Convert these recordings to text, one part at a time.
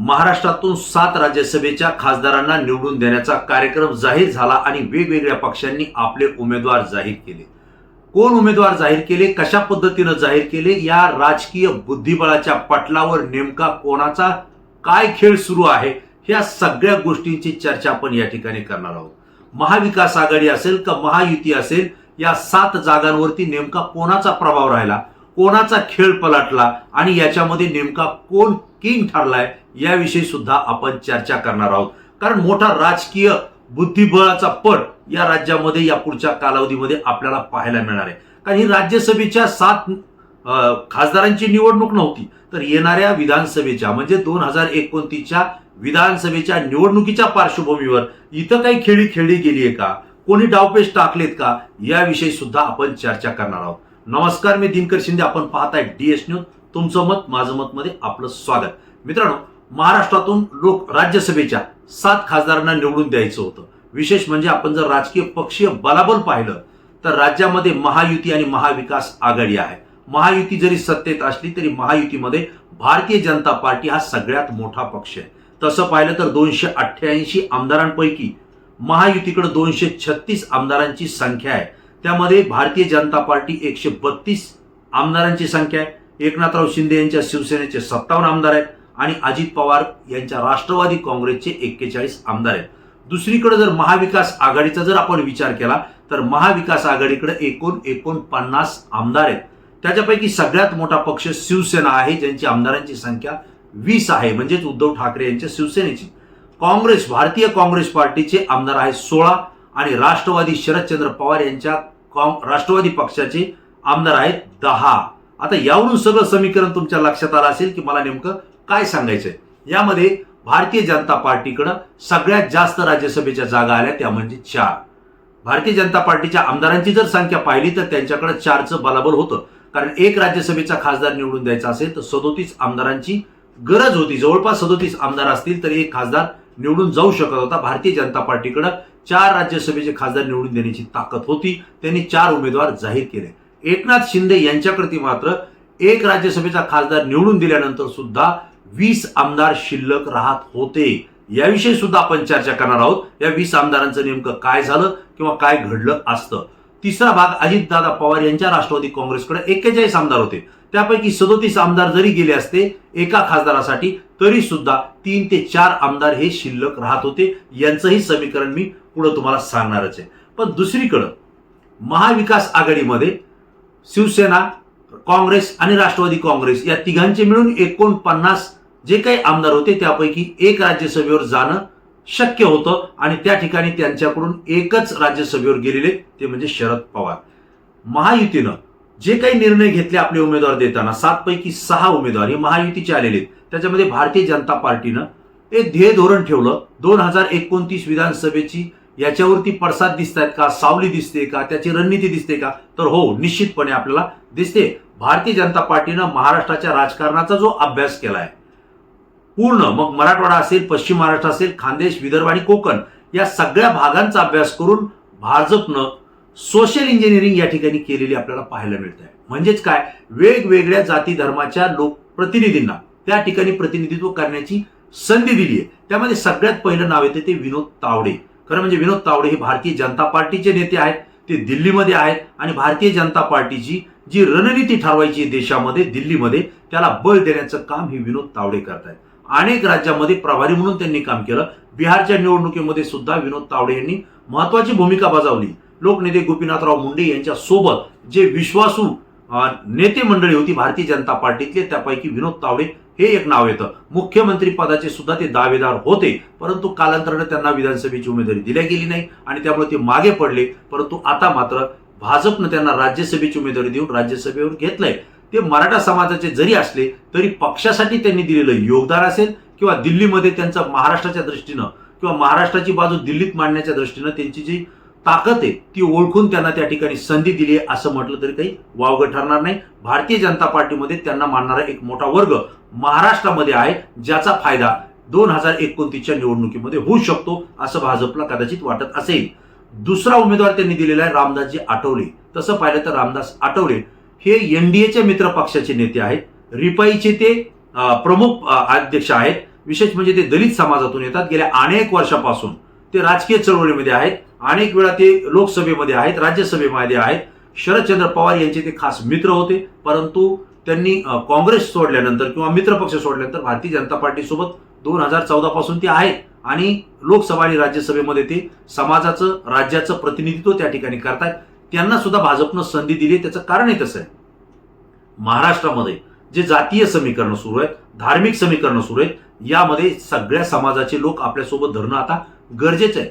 महाराष्ट्रातून 7 राज्यसभेच्या खासदारांना निवडून देण्याचा कार्यक्रम जाहीर झाला आणि वेगवेगळ्या पक्षांनी आपले उमेदवार जाहीर केले. कोण उमेदवार जाहीर केले, कशा पद्धतीने जाहीर केले, या राजकीय बुद्धिबळाच्या पटलावर नेमका कोणाचा काय खेळ सुरू आहे, ह्या सगळ्या गोष्टींची चर्चा आपण या ठिकाणी करणार आहोत. महाविकास आघाडी असेल का महायुती असेल, या 7 जागांवरती नेमका कोणाचा प्रभाव राहिला, कोणाचा खेळ पलटला आणि याच्यामध्ये नेमका कोण किंग ठरलाय, याविषयी सुद्धा आपण चर्चा करणार आहोत. कारण मोठा राजकीय बुद्धिबळाचा पट या राज्यामध्ये या पुढच्या कालावधीमध्ये आपल्याला पाहायला मिळणार आहे. कारण ही राज्यसभेच्या 7 खासदारांची निवडणूक नव्हती, तर येणाऱ्या विधानसभेच्या म्हणजे 2029च्या विधानसभेच्या निवडणुकीच्या पार्श्वभूमीवर इथं काही खेळी खेळली गेली आहे का, कोणी डावपेच टाकलेत का, याविषयी सुद्धा आपण चर्चा करणार आहोत. नमस्कार, मी दिनकर शिंदे, आपण पाहताय DS न्यूज. तुमचं मत माझं मत मध्ये आपलं स्वागत. मित्रांनो, महाराष्ट्रातून राज्यसभेच्या 7 खासदारांना निवडून द्यायचं होतं. विशेष म्हणजे आपण जर राजकीय पक्षीय बलाबल पाहिलं तर राज्यामध्ये महायुती आणि महाविकास आघाडी आहे. महायुती जरी सत्तेत असली तरी महायुतीमध्ये भारतीय जनता पार्टी हा सगळ्यात मोठा पक्ष आहे. तसं पाहिलं तर 288 आमदारांपैकी महायुतीकडे 236 आमदारांची संख्या आहे. त्यामध्ये भारतीय जनता पार्टी 132 आमदारांची संख्या आहे. एकनाथराव शिंदे यांच्या शिवसेनेचे 57 आमदार आहेत आणि अजित पवार यांच्या राष्ट्रवादी काँग्रेसचे 41 आमदार आहेत. दुसरीकडे जर महाविकास आघाडीचा जर आपण विचार केला तर महाविकास आघाडीकडे एकूण 49 आमदार आहेत. त्याच्यापैकी सगळ्यात मोठा पक्ष शिवसेना आहे, ज्यांची आमदारांची संख्या 20 आहे, म्हणजेच उद्धव ठाकरे यांच्या शिवसेनेची. काँग्रेस, भारतीय काँग्रेस पार्टीचे आमदार आहेत 16 आणि राष्ट्रवादी शरदचंद्र पवार यांच्या राष्ट्रवादी पक्षाचे आमदार आहेत 10. आता यावरून सगळं समीकरण तुमच्या लक्षात आलं असेल की मला नेमकं काय सांगायचंय. यामध्ये भारतीय जनता पार्टीकडे सगळ्यात जास्त राज्यसभेच्या जागा आल्या, त्या म्हणजे 4. भारतीय जनता पार्टीच्या आमदारांची जर संख्या पाहिली तर त्यांच्याकडे 4चं बलाबल होतं. कारण एक राज्यसभेचा खासदार निवडून द्यायचा असेल तर 37 आमदारांची गरज होती. जवळपास 37 आमदार असतील तर एक खासदार निवडून जाऊ शकत होता. भारतीय जनता पार्टीकडे 4 राज्यसभेचे खासदार निवडून देण्याची ताकद होती. त्यांनी 4 उमेदवार जाहीर केले. एकनाथ शिंदे यांच्याकडे मात्र एक राज्यसभेचा खासदार निवडून दिल्यानंतर सुद्धा 20 आमदार शिल्लक राहत होते. याविषयी सुद्धा आपण चर्चा करणार आहोत. या 20 आमदारांचं नेमकं काय झालं किंवा काय घडलं असतं. तिसरा भाग, अजितदादा पवार यांच्या राष्ट्रवादी काँग्रेसकडे 41 आमदार होते. त्यापैकी 37 आमदार जरी गेले असते एका खासदारासाठी तरी सुद्धा 3 ते 4 आमदार हे शिल्लक राहत होते. यांचंही समीकरण मी पुढे तुम्हाला सांगणारच आहे. पण दुसरीकडे महाविकास आघाडीमध्ये शिवसेना, काँग्रेस आणि राष्ट्रवादी काँग्रेस या तिघांचे मिळून 49 जे काही आमदार होते त्यापैकी एक राज्यसभेवर जाणं शक्य होतं आणि त्या ठिकाणी त्यांच्याकडून एकच राज्यसभेवर गेलेले ते म्हणजे शरद पवार. महायुतीनं जे काही निर्णय घेतले आपले उमेदवार देताना 7 पैकी 6 उमेदवार हे महायुतीचे आलेले. त्याच्यामध्ये भारतीय जनता पार्टीनं एक ध्येय धोरण ठेवलं. 2029 विधानसभेची याच्यावरती पडसाद दिसत आहेत का, सावली दिसते का, त्याची रणनीती दिसते का, तर हो, निश्चितपणे आपल्याला दिसते. भारतीय जनता पार्टीनं महाराष्ट्राच्या राजकारणाचा जो अभ्यास केलाय पूर्ण, मग मराठवाडा असेल, पश्चिम महाराष्ट्र असेल, खानदेश, विदर्भ आणि कोकण या सगळ्या भागांचा अभ्यास करून भाजपनं सोशल इंजिनिअरिंग या ठिकाणी केलेली आपल्याला पाहायला मिळत आहे. म्हणजेच काय, वेगवेगळ्या जाती धर्माच्या लोकप्रतिनिधींना त्या ठिकाणी प्रतिनिधित्व करण्याची संधी दिली आहे. त्यामध्ये सगळ्यात पहिलं नाव येते ते विनोद तावडे. खरं म्हणजे विनोद तावडे हे भारतीय जनता पार्टीचे नेते आहेत. ते दिल्लीमध्ये आहेत आणि भारतीय जनता पार्टीची जी रणनीती ठरवायची देशामध्ये, दिल्लीमध्ये, त्याला बळ देण्याचं काम हे विनोद तावडे करतायत. अनेक राज्यामध्ये प्रभारी म्हणून त्यांनी काम केलं. बिहारच्या निवडणुकीमध्ये सुद्धा विनोद तावडे यांनी महत्वाची भूमिका बजावली. लोकनेते गोपीनाथराव मुंडे यांच्या सोबत जे विश्वासू नेते मंडळी होती भारतीय जनता पार्टीतले, त्यापैकी विनोद तावडे हे एक नाव येतं. मुख्यमंत्री पदाचे सुद्धा ते दावेदार होते, परंतु कालांतराने त्यांना विधानसभेची उमेदवारी दिल्या गेली नाही आणि त्यामुळे ते मागे पडले. परंतु आता मात्र भाजपनं त्यांना राज्यसभेची उमेदवारी देऊन राज्यसभेवर घेतलंय. ते मराठा समाजाचे जरी असले तरी पक्षासाठी त्यांनी दिलेलं योगदान असेल किंवा दिल्लीमध्ये त्यांचं महाराष्ट्राच्या दृष्टीनं किंवा महाराष्ट्राची बाजू दिल्लीत मांडण्याच्या दृष्टीनं त्यांची जी ताकद आहे ती ओळखून त्यांना त्या ठिकाणी संधी दिली आहे असं म्हटलं तरी काही वावगं ठरणार नाही. भारतीय जनता पार्टीमध्ये त्यांना मानणारा एक मोठा वर्ग महाराष्ट्रामध्ये आहे, ज्याचा फायदा 2029च्या निवडणुकीमध्ये होऊ शकतो असं भाजपला कदाचित वाटत असेल. दुसरा उमेदवार त्यांनी दिलेला आहे रामदासजी आठवले. तसं पाहिलं तर रामदास आठवले हे एनडीएच्या मित्र पक्षाचे नेते आहेत. रिपाईचे ते प्रमुख अध्यक्ष आहेत. विशेष म्हणजे ते दलित समाजातून येतात. गेल्या अनेक वर्षापासून ते राजकीय चळवळीमध्ये आहेत, अनेक वेळा ते लोकसभेमध्ये आहेत, राज्यसभेमध्ये आहेत. शरदचंद्र पवार यांचे ते खास मित्र होते, परंतु त्यांनी काँग्रेस सोडल्यानंतर किंवा मित्रपक्ष सोडल्यानंतर भारतीय जनता पार्टीसोबत 2014 पासून ते आहेत आणि लोकसभा आणि राज्यसभेमध्ये ते समाजाचं, राज्याचं प्रतिनिधित्व त्या ठिकाणी करतात. त्यांना सुद्धा भाजपनं संधी दिली. त्याचं कारण हे तसं आहे, महाराष्ट्रामध्ये जे जातीय समीकरण सुरू आहेत, धार्मिक समीकरण सुरू आहेत, यामध्ये सगळ्या समाजाचे लोक आपल्यासोबत धरणं आता गरजेचं आहे.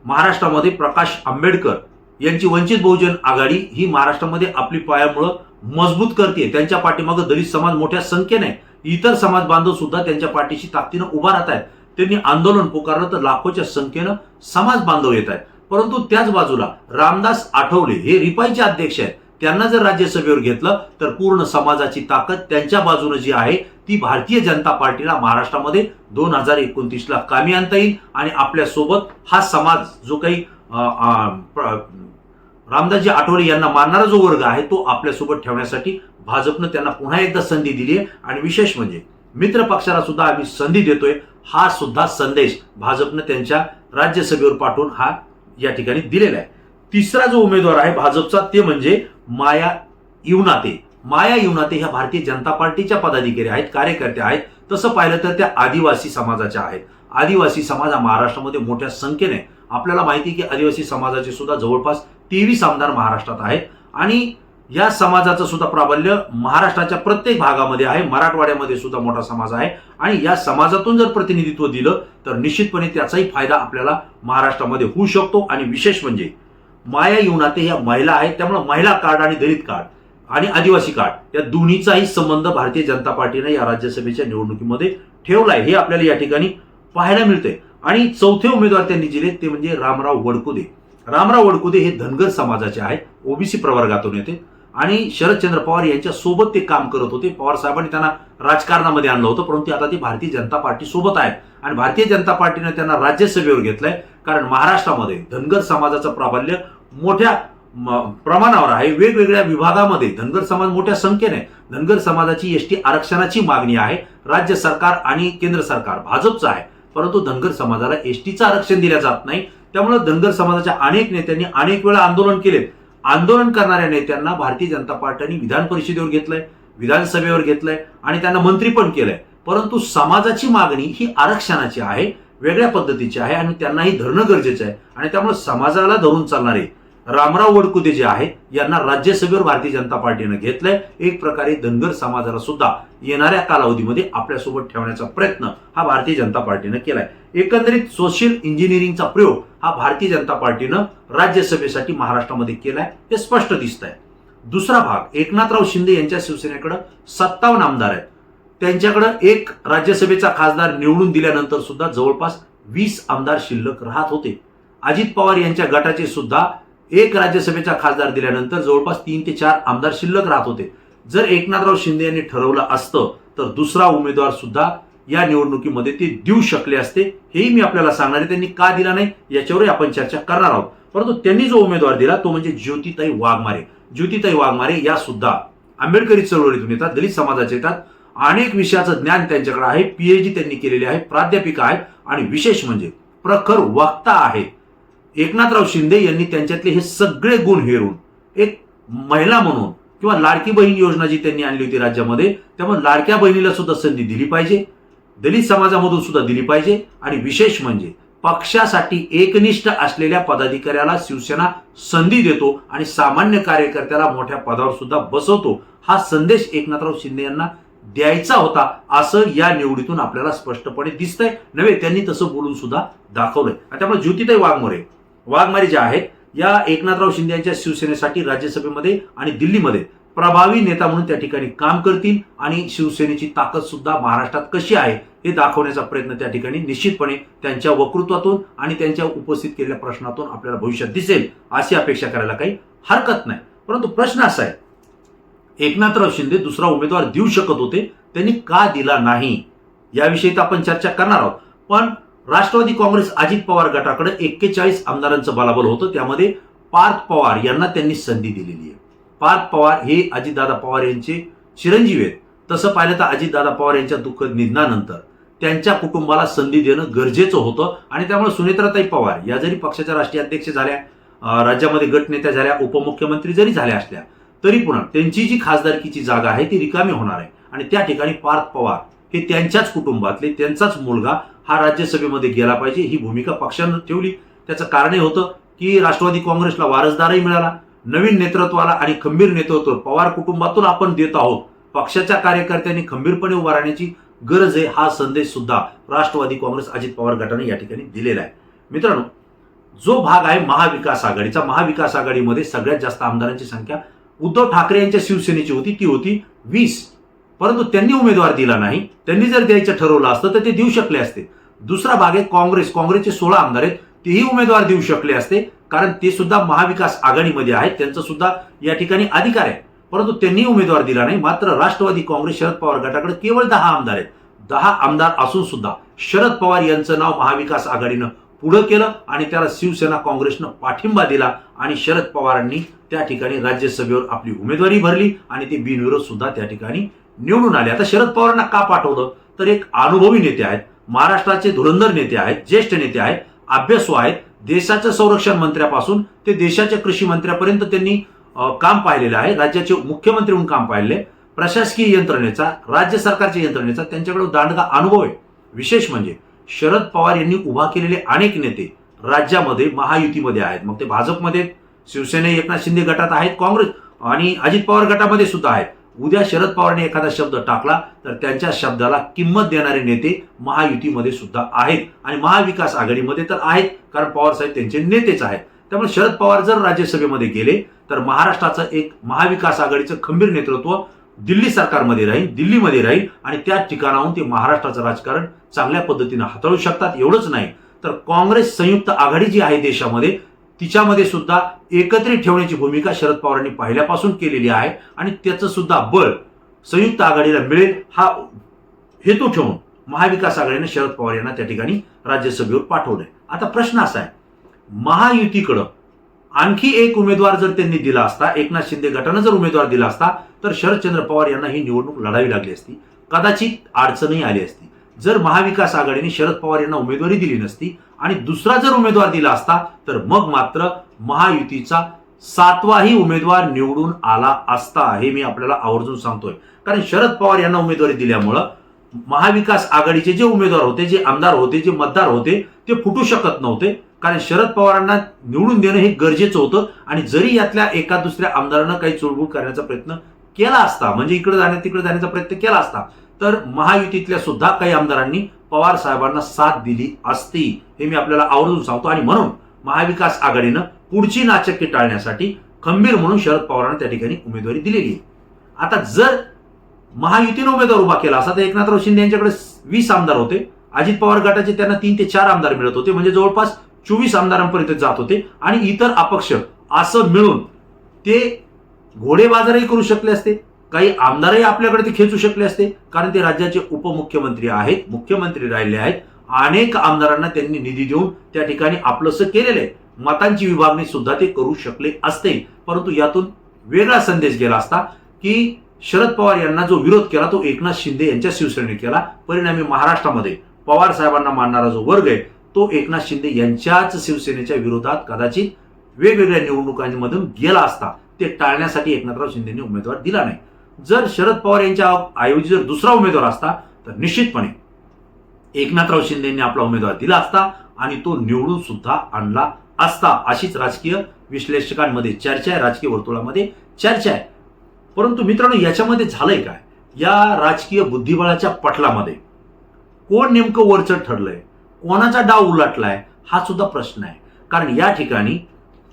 महाराष्ट्रामध्ये प्रकाश आंबेडकर यांची वंचित बहुजन आघाडी ही महाराष्ट्रामध्ये आपली पायामुळं मजबूत करते. त्यांच्या पाठीमागं दलित समाज मोठ्या संख्येने, इतर समाज बांधव सुद्धा त्यांच्या पाठीशी ताकदीनं उभा राहत आहेत. त्यांनी आंदोलन पुकारलं तर लाखोच्या संख्येनं समाज बांधव येत आहेत. परंतु त्याच बाजूला रामदास आठवले हे रिपाईचे अध्यक्ष आहेत. त्यांना जर राज्यसभेवर घेतलं तर पूर्ण समाजाची ताकद त्यांच्या बाजूने जी आहे ती भारतीय जनता पार्टीला महाराष्ट्रामध्ये 2029ला कामी आणता येईल आणि आपल्यासोबत हा समाज जो काही रामदासजी आठवले यांना मानणारा जो वर्ग आहे तो आपल्यासोबत ठेवण्यासाठी भाजपनं त्यांना पुन्हा एकदा संधी दिली आहे. आणि विशेष म्हणजे मित्र पक्षाला सुद्धा आम्ही संधी देतोय, हा सुद्धा संदेश भाजपनं त्यांच्या राज्यसभेवर पाठवून हा या ठिकाणी दिलेला आहे. तिसरा जो उमेदवार आहे भाजपचा ते म्हणजे माया युनाते. माया युनाते ह्या भारतीय जनता पार्टीच्या पदाधिकारी आहेत, कार्यकर्ते आहेत. तसं पाहिलं तर त्या आदिवासी समाजाच्या आहेत. आदिवासी समाज हा महाराष्ट्रामध्ये मोठ्या संख्येने, आपल्याला माहिती आहे की आदिवासी समाजाचे सुद्धा जवळपास 23 आमदार महाराष्ट्रात आहेत आणि या समाजाचं सुद्धा प्राबल्य महाराष्ट्राच्या प्रत्येक भागामध्ये आहे. मराठवाड्यामध्ये सुद्धा मोठा समाज आहे आणि या समाजातून जर प्रतिनिधित्व दिलं तर निश्चितपणे त्याचाही फायदा आपल्याला महाराष्ट्रामध्ये होऊ शकतो. आणि विशेष म्हणजे माया युनाते ह्या महिला आहेत, त्यामुळे महिला कार्ड आणि दलित कार्ड आणि आदिवासी कार्ड या दोन्हीचाही संबंध भारतीय जनता पार्टीने या राज्यसभेच्या निवडणुकीमध्ये ठेवलाय, हे आपल्याला या ठिकाणी पाहायला मिळतंय. आणि चौथे उमेदवार त्यांनी दिले ते म्हणजे रामराव वडकुदे. रामराव वडकुदे हे धनगर समाजाचे आहेत, ओबीसी प्रवर्गातून येते आणि शरदचंद्र पवार यांच्या सोबत ते काम करत होते. पवार साहेबांनी त्यांना राजकारणामध्ये आणलं होतं, परंतु आता ते भारतीय जनता पार्टी सोबत आहेत आणि भारतीय जनता पार्टीने त्यांना राज्यसभेवर घेतलंय. कारण महाराष्ट्रामध्ये धनगर समाजाचं प्राबल्य मोठ्या प्रमाणावर आहे. वेगवेगळ्या विभागामध्ये धनगर समाज मोठ्या संख्येने, धनगर समाजाची एसटी आरक्षणाची मागणी आहे. राज्य सरकार आणि केंद्र सरकार भाजपचं आहे, परंतु धनगर समाजाला एसटीचं आरक्षण दिलं जात नाही. त्यामुळे धनगर समाजाच्या अनेक नेत्यांनी अनेक वेळा आंदोलन केले. आंदोलन करणाऱ्या नेत्यांना भारतीय जनता पार्टीने विधान परिषदेवर घेतलंय, विधानसभेवर घेतलंय आणि त्यांना मंत्री पण केलंय. परंतु समाजाची मागणी ही आरक्षणाची आहे, वेगळ्या पद्धतीची आहे आणि त्यांनाही धरणं गरजेचं आहे. आणि त्यामुळे समाजाला धरून चालणारे रामराव वडकुदे जे आहेत यांना राज्यसभेवर भारतीय जनता पार्टीने घेतलंय. एक प्रकारे धनगर समाजाला सुद्धा येणाऱ्या कालावधीमध्ये आपल्यासोबत ठेवण्याचा प्रयत्न हा भारतीय जनता पार्टीने केलाय. एकंदरीत सोशल इंजिनिअरिंगचा प्रयोग हा भारतीय जनता पार्टीनं राज्यसभेसाठी महाराष्ट्रामध्ये केलाय, ते स्पष्ट दिसत आहे. दुसरा भाग, एकनाथराव शिंदे यांच्या शिवसेनेकडे 57 आमदार आहेत. त्यांच्याकडे एक राज्यसभेचा खासदार निवडून दिल्यानंतर सुद्धा जवळपास 20 आमदार शिल्लक राहत होते. अजित पवार यांच्या गटाचे सुद्धा एक राज्यसभेचा खासदार दिल्यानंतर जवळपास 3 ते 4 आमदार शिल्लक राहत होते. जर एकनाथराव शिंदे यांनी ठरवलं असतं तर दुसरा उमेदवार सुद्धा या निवडणुकीमध्ये ते देऊ शकले असते. हेही मी आपल्याला सांगणार आहे. त्यांनी का दिला नाही याच्यावरही आपण चर्चा करणार आहोत. परंतु त्यांनी जो उमेदवार दिला तो म्हणजे ज्योतिताई वाघमारे. ज्योतिताई वाघमारे या सुद्धा आंबेडकरी चळवळीतून येतात, दलित समाजाचे येतात, अनेक विषयाचं ज्ञान त्यांच्याकडे आहे, पीएचडी त्यांनी केलेली आहे, प्राध्यापिका आहेत आणि विशेष म्हणजे प्रखर वक्ता आहे. एकनाथराव शिंदे यांनी त्यांच्यातले हे सगळे गुण हेरून एक महिला म्हणून किंवा लाडकी बहीण योजना जी त्यांनी आणली होती राज्यामध्ये, त्यामुळे लाडक्या बहिणीला सुद्धा संधी दिली पाहिजे, दलित समाजामधून सुद्धा दिली पाहिजे आणि विशेष म्हणजे पक्षासाठी एकनिष्ठ असलेल्या पदाधिकाऱ्याला शिवसेना संधी देतो आणि सामान्य कार्यकर्त्याला मोठ्या पदावर सुद्धा बसवतो, हा संदेश एकनाथराव शिंदे यांना द्यायचा होता असं या निवडीतून आपल्याला स्पष्टपणे दिसतंय. नव्हे, त्यांनी तसं बोलून सुद्धा दाखवलंय. त्यामुळे ज्योतिताई वाघमारे जे आहेत या एकनाथराव शिंदे यांच्या शिवसेनेसाठी राज्यसभेमध्ये आणि दिल्लीमध्ये प्रभावी नेता म्हणून त्या ठिकाणी काम करतील आणि शिवसेनेची ताकद सुद्धा महाराष्ट्रात कशी आहे हे दाखवण्याचा प्रयत्न त्या ठिकाणी निश्चितपणे त्यांच्या वक्तृत्वातून आणि त्यांच्या उपस्थित केलेल्या प्रश्नातून आपल्याला भविष्यात दिसेल अशी अपेक्षा करायला काही हरकत नाही. परंतु प्रश्न असा आहे, एकनाथराव शिंदे दुसरा उमेदवार देऊ शकत होते, त्यांनी का दिला नाही याविषयी तर आपण चर्चा करणार आहोत. पण राष्ट्रवादी काँग्रेस अजित पवार गटाकडे 41 आमदारांचं बलाबल होतं, त्यामध्ये पार्थ पवार यांना त्यांनी संधी दिलेली आहे. पार्थ पवार हे अजितदादा पवार यांचे चिरंजीव आहेत. तसं पाहिलं तर अजितदादा पवार यांच्या दुःखद निधनानंतर त्यांच्या कुटुंबाला संधी देणं गरजेचं होतं. आणि त्यामुळे सुनेत्राताई पवार या जरी पक्षाच्या राष्ट्रीय अध्यक्ष झाल्या, राज्यामध्ये गटनेत्या झाल्या, उपमुख्यमंत्री जरी झाल्या असल्या, तरी पुन्हा त्यांची जी खासदारकीची जागा आहे ती रिकामी होणार आहे. आणि त्या ठिकाणी पार्थ पवार हे त्यांच्याच कुटुंबातले, त्यांचाच मुलगा हा राज्यसभेमध्ये गेला पाहिजे, ही भूमिका पक्षानं ठेवली. त्याचं कारणही होतं की राष्ट्रवादी काँग्रेसला वारसदारही मिळाला, नवीन नेतृत्वाला आणि खंबीर नेतृत्व पवार कुटुंबातून आपण देत आहोत, पक्षाच्या कार्यकर्त्यांनी खंबीरपणे उभा राहण्याची गरज आहे, हा संदेश सुद्धा राष्ट्रवादी काँग्रेस अजित पवार गटाने या ठिकाणी दिलेला आहे. मित्रांनो, जो भाग आहे महाविकास आघाडीचा, महाविकास आघाडीमध्ये सगळ्यात जास्त आमदारांची संख्या उद्धव ठाकरे यांच्या शिवसेनेची होती, ती होती 20. परंतु त्यांनी उमेदवार दिला नाही. त्यांनी जर द्यायचं ठरवलं असतं तर ते देऊ शकले असते. दुसरा भाग आहे काँग्रेसचे 16 आमदार आहेत, तेही उमेदवार देऊ शकले असते, कारण ते सुद्धा महाविकास आघाडीमध्ये आहेत, त्यांचं सुद्धा या ठिकाणी अधिकार आहे. परंतु त्यांनी उमेदवार दिला नाही. मात्र राष्ट्रवादी काँग्रेस शरद पवार गटाकडे केवळ 10 आमदार आहेत. 10 आमदार असून सुद्धा शरद पवार यांचं नाव महाविकास आघाडीनं पुढे केलं आणि त्याला शिवसेना काँग्रेसनं पाठिंबा दिला आणि शरद पवारांनी त्या ठिकाणी राज्यसभेवर आपली उमेदवारी भरली आणि ते बिनविरोध सुद्धा त्या ठिकाणी निवडून आले. आता शरद पवारांना का पाठवलं तर एक अनुभवी नेते आहेत, महाराष्ट्राचे धुरंधर नेते आहेत, ज्येष्ठ नेते आहेत, अभ्यासू आहेत. देशाच्या संरक्षण मंत्र्यापासून ते देशाच्या कृषी मंत्र्यापर्यंत त्यांनी काम पाहिलेलं आहे. राज्याचे मुख्यमंत्री म्हणून काम पाहिले. प्रशासकीय यंत्रणेचा, राज्य सरकारच्या यंत्रणेचा त्यांच्याकडे दांडगा अनुभव आहे. विशेष म्हणजे शरद पवार यांनी उभा केलेले अनेक नेते राज्यामध्ये महायुतीमध्ये आहेत. मग ते भाजपमध्ये, शिवसेना एकनाथ शिंदे गटात आहेत, काँग्रेस आणि अजित पवार गटामध्ये सुद्धा आहेत. उद्या शरद पवारने एखादा शब्द टाकला तर त्यांच्या शब्दाला किंमत देणारे नेते महायुतीमध्ये सुद्धा आहेत आणि महाविकास आघाडीमध्ये तर आहेत, कारण पवार साहेब त्यांचे नेतेच आहेत. त्यामुळे शरद पवार जर राज्यसभेमध्ये गेले तर महाराष्ट्राचं एक महाविकास आघाडीचं खंबीर नेतृत्व दिल्ली सरकारमध्ये राहील, दिल्लीमध्ये राहील आणि त्या ठिकाणाहून ते महाराष्ट्राचं राजकारण चांगल्या पद्धतीनं हाताळू शकतात. एवढंच नाही तर काँग्रेस संयुक्त आघाडी जी आहे देशामध्ये, तिच्यामध्ये सुद्धा एकत्रित ठेवण्याची भूमिका शरद पवारांनी पहिल्यापासून केलेली आहे आणि त्याचं सुद्धा बळ संयुक्त आघाडीला मिळेल हा हेतू ठेवून महाविकास आघाडीने शरद पवार यांना त्या ठिकाणी राज्यसभेवर पाठवलंय. आता प्रश्न असा आहे, महायुतीकडं आणखी एक उमेदवार जर त्यांनी दिला असता, एकनाथ शिंदे गटानं जर उमेदवार दिला असता तर शरदचंद्र पवार यांना ही निवडणूक लढावी लागली असती, कदाचित अडचणही आली असती. जर महाविकास आघाडीने शरद पवार यांना उमेदवारी दिली नसती आणि दुसरा जर उमेदवार दिला असता तर मग मात्र महायुतीचा 7वाही उमेदवार निवडून आला असता, हे मी आपल्याला आवर्जून सांगतोय. कारण शरद पवार यांना उमेदवारी दिल्यामुळं महाविकास आघाडीचे जे उमेदवार होते, जे आमदार होते, जे मतदार होते, ते फुटू शकत नव्हते. कारण शरद पवारांना निवडून देणं हे गरजेचं होतं आणि जरी यातल्या एका दुसऱ्या आमदारानं काही चुळबुळ करण्याचा प्रयत्न केला असता, म्हणजे इकडे जाण्या तिकडे जाण्याचा प्रयत्न केला असता, तर महायुतीतल्या सुद्धा काही आमदारांनी पवार साहेबांना साथ दिली असती, हे मी आपल्याला आवर्जून सांगतो. आणि म्हणून महाविकास आघाडीनं पुढची नाचक्की टाळण्यासाठी खंबीर म्हणून शरद पवारांना त्या ठिकाणी उमेदवारी दिलेली आहे. आता जर महायुतीनं उमेदवार उभा केला असता तर एकनाथराव शिंदे यांच्याकडे 20 आमदार होते, अजित पवार गटाचे त्यांना 3 ते 4 आमदार मिळत होते, म्हणजे जवळपास 24 आमदारांपर्यंत जात होते. आणि इतर अपक्ष असं मिळून ते घोडेबाजारही करू शकले असते, काही आमदारही आपल्याकडे ते खेचू शकले असते, कारण ते राज्याचे उपमुख्यमंत्री आहेत, मुख्यमंत्री राहिले आहेत. अनेक आमदारांना त्यांनी निधी देऊन त्या ठिकाणी आपलंसं केलेलं आहे. मतांची विभागणी सुद्धा ते करू शकले असते. परंतु यातून वेगळा संदेश गेला असता की शरद पवार यांना जो विरोध केला तो एकनाथ शिंदे यांच्या शिवसेनेने केला. परिणामी महाराष्ट्रामध्ये पवार साहेबांना मानणारा जो वर्ग आहे तो एकनाथ शिंदे यांच्याच शिवसेनेच्या विरोधात कदाचित वेगवेगळ्या निवडणुकांमधून गेला असता. ते टाळण्यासाठी एकनाथराव शिंदेंनी उमेदवार दिला नाही. जर शरद पवार यांच्या ऐवजी जर दुसरा उमेदवार असता तर निश्चितपणे एकनाथराव शिंदेंनी आपला उमेदवार दिला असता आणि तो निवडून सुद्धा आणला असता, अशीच राजकीय विश्लेषकांमध्ये चर्चा आहे, राजकीय वर्तुळामध्ये चर्चा आहे. परंतु मित्रांनो, याच्यामध्ये झालंय काय, या राजकीय बुद्धिबळाच्या पटलामध्ये कोण नेमकं वरचढ ठरलंय, कोणाचा डाव उलटलाय, हा सुद्धा प्रश्न आहे. कारण या ठिकाणी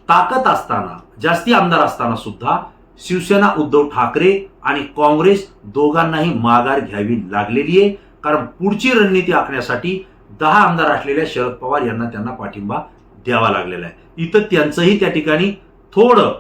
ताकद असताना, जास्ती आमदार असताना सुद्धा शिवसेना उद्धव ठाकरे आणि काँग्रेस दोघांनाही माघार घ्यावी लागलेली आहे. कारण पुढची रणनीती आखण्यासाठी 10 आमदार असलेल्या शरद पवार यांना त्यांना पाठिंबा द्यावा लागलेला आहे. इथं त्यांचंही त्या ठिकाणी थोडं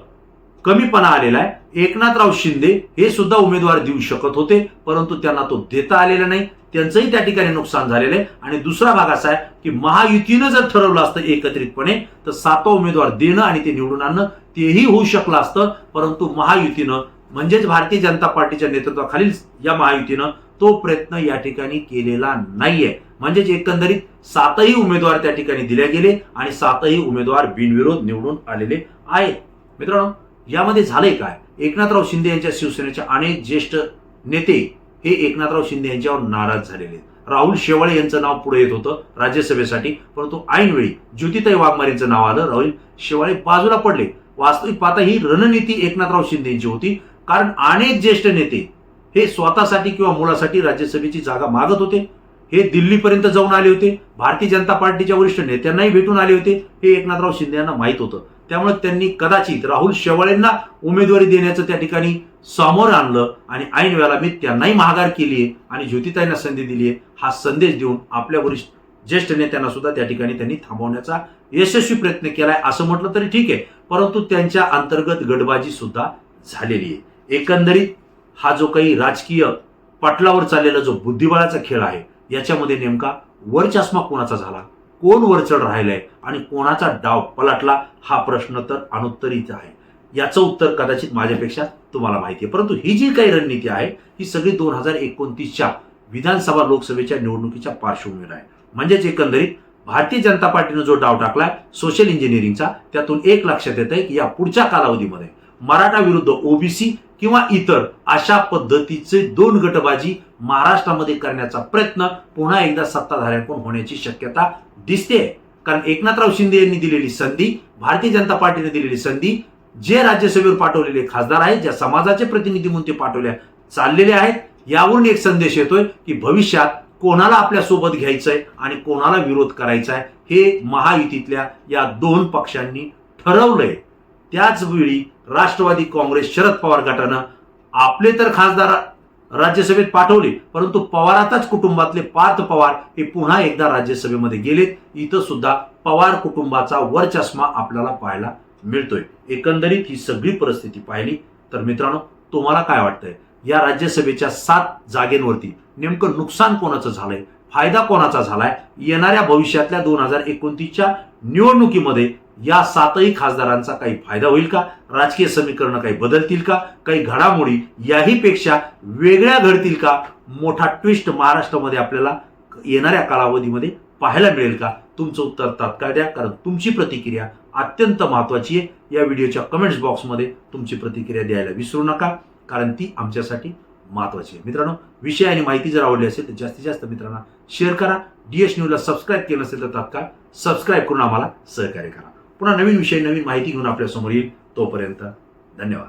कमीपणा आलेला आहे. एकनाथराव शिंदे हे सुद्धा उमेदवार देऊ शकत होते, परंतु त्यांना तो देता आलेला नाही, त्यांचंही त्या ठिकाणी नुकसान झालेलं आहे. आणि दुसरा भाग असा आहे की महायुतीनं जर ठरवलं असतं एकत्रितपणे तर 7वा उमेदवार देणं आणि ते निवडून आणणं तेही होऊ शकलं असतं. परंतु महायुतीनं म्हणजेच भारतीय जनता पार्टीच्या नेतृत्वाखालील या महायुतीनं तो प्रयत्न या ठिकाणी केलेला नाहीये. म्हणजेच एकंदरीत 7ही उमेदवार त्या ठिकाणी दिले गेले आणि 7ही उमेदवार बिनविरोध निवडून आलेले आहेत. मित्रांनो, यामध्ये झालंय काय? एकनाथराव शिंदे यांच्या शिवसेनेचे अनेक ज्येष्ठ नेते हे एकनाथराव शिंदे यांच्यावर नाराज झालेले आहेत. राहुल शेवाळे यांचं नाव पुढे येत होतं राज्यसभेसाठी, परंतु ऐनवेळी ज्योतिताई वाघमारेंचं नाव आलं. राहुल शेवाळे बाजूला पडले. वास्तविक पाहता ही रणनीती एकनाथराव शिंदे यांची होती, कारण अनेक ज्येष्ठ नेते हे स्वतःसाठी किंवा मुलासाठी राज्यसभेची जागा मागत होते. हे दिल्लीपर्यंत जाऊन आले होते. भारतीय जनता पार्टीच्या वरिष्ठ नेत्यांनाही भेटून आले होते. हे एकनाथराव शिंदे यांना माहीत होतं. त्यामुळे त्यांनी कदाचित राहुल शेवाळेंना उमेदवारी देण्याचं त्या ठिकाणी समोर आणलं आणि ऐन वेळेला मी त्यांनाही माघार केली आहे आणि ज्योतिताईंना संधी दिली आहे हा संदेश देऊन आपल्या वरिष्ठ ज्येष्ठ नेत्यांना सुद्धा त्या ठिकाणी त्यांनी थांबवण्याचा यशस्वी प्रयत्न केलाय असं म्हटलं तरी ठीक आहे. परंतु त्यांच्या अंतर्गत गटबाजी सुद्धा झालेली आहे. एकंदरीत हा जो काही राजकीय पटलावर चाललेला जो बुद्धिबळाचा खेळ आहे याच्यामध्ये नेमका वरचष्मा कोणाचा झाला, कोण वरचढ राहिलाय आणि कोणाचा डाव पलटला हा प्रश्न तर अनुत्तरित आहे. याचं उत्तर कदाचित माझ्यापेक्षा तुम्हाला माहिती आहे. परंतु ही जी काही रणनीती आहे ही सगळी 2029च्या विधानसभा लोकसभेच्या निवडणुकीच्या पार्श्वभूमीवर आहे. म्हणजेच एकंदरीत भारतीय जनता पार्टीनं जो डाव टाकलाय सोशल इंजिनिअरिंगचा, त्यातून एक लक्षात येत आहे की या पुढच्या कालावधीमध्ये मराठा विरुद्ध ओबीसी किंवा इतर अशा पद्धतीचे दोन गटबाजी महाराष्ट्रामध्ये करण्याचा प्रयत्न पुन्हा एकदा सत्ताधाऱ्यांकडून होण्याची शक्यता दिसते. कारण एकनाथराव शिंदे यांनी दिलेली संधी, भारतीय जनता पार्टीने दिलेली संधी, जे राज्यसभेवर पाठवलेले खासदार आहेत, ज्या समाजाचे प्रतिनिधी म्हणून ते पाठवले चाललेले आहेत, यावरून एक संदेश येतोय की भविष्यात कोणाला आपल्या सोबत घ्यायचंय आणि कोणाला विरोध करायचा आहे हे महायुतीतल्या या दोन पक्षांनी ठरवलंय. त्याच वेळी राष्ट्रवादी काँग्रेस शरद पवार गटानं आपले तर खासदार राज्यसभेत पाठवले, परंतु पवारांच्याच कुटुंबातले पार्थ पवार हे पुन्हा एकदा राज्यसभेमध्ये गेलेत. इथं सुद्धा पवार कुटुंबाचा वरचष्मा आपल्याला पाहायला मिळतोय. एकंदरीत ही सगळी परिस्थिती पाहिली तर मित्रांनो, तुम्हाला काय वाटतंय? या राज्यसभेच्या 7 जागेंवरती नेमकं नुकसान कोणाचं झालंय, फायदा कोणाचा झालाय? येणाऱ्या भविष्यातल्या 2029च्या निवडणुकीमध्ये या 7ही खासदारांचा काही फायदा होईल का? राजकीय समीकरण काही बदलतील का? काही घडामोडी याही पेक्षा वेगळ्या घडतील का? मोठा ट्विस्ट महाराष्ट्रामध्ये आपल्याला येणाऱ्या कालावधीमध्ये पाहायला मिळेल का? तुमचं उत्तर तात्काळ द्या, कारण तुमची प्रतिक्रिया अत्यंत महत्वाची आहे. या व्हिडिओच्या कमेंट्स बॉक्समध्ये तुमची प्रतिक्रिया द्यायला विसरू नका, कारण ती आमच्यासाठी महत्वाची आहे. मित्रांनो, विषय आणि माहिती जर आवडली असेल तर जास्तीत जास्त मित्रांना शेअर करा. DS न्यूजला सबस्क्राईब केलं नसेल तर तात्काळ सबस्क्राईब करून आम्हाला सहकार्य करा. पुन्हा नवीन विषय, नवीन माहिती घेऊन आपल्या समोर येईल. तोपर्यंत धन्यवाद.